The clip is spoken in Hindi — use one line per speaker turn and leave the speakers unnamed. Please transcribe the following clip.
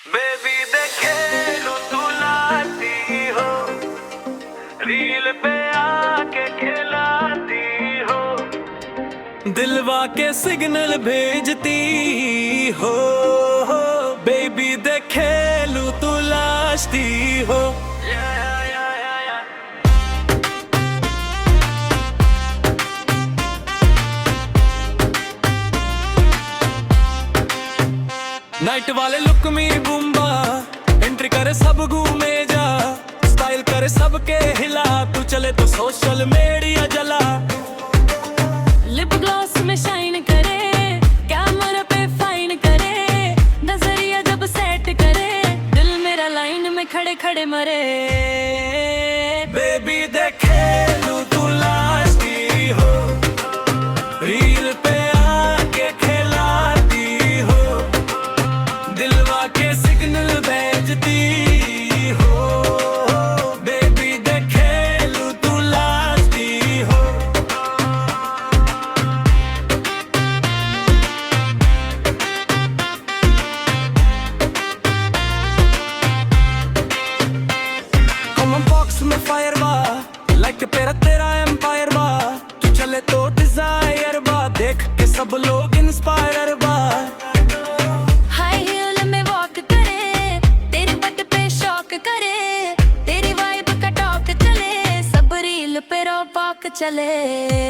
बेबी देखे लो तू लाती हो, रील पे आके खिलाती हो, दिलवा के सिग्नल भेजती हो। बेबी देखे लो तू लाती हो। नाइट वाले लुक में बुम्बा, एंट्री करे सब घूमे जा, स्टाइल करे सबके हिला, तू चले तो सोशल मीडिया जला।
लिप ग्लॉस में शाइन करे, कैमरा पे फाइन करे, नजरिया जब सेट करे, दिल मेरा लाइन में खड़े खड़े मरे।
बेबी देखे लू तू लाती हो, रील पे आके खिलाती हो, दिलवा के सिग्नल भेजती हो। बेबी देखे लू तू लाती हो। कॉमन बॉक्स में फायर बा, लाइक पेरा तेरा एम्पायर बा, तू चले तो डिजायर बा, देख के सब लोग इंस्पायर बा।
हाई हील में वॉक करे, तेरे बट पे शॉक करे, तेरी वाइब का टॉक चले, सब रील पे रॉक चले।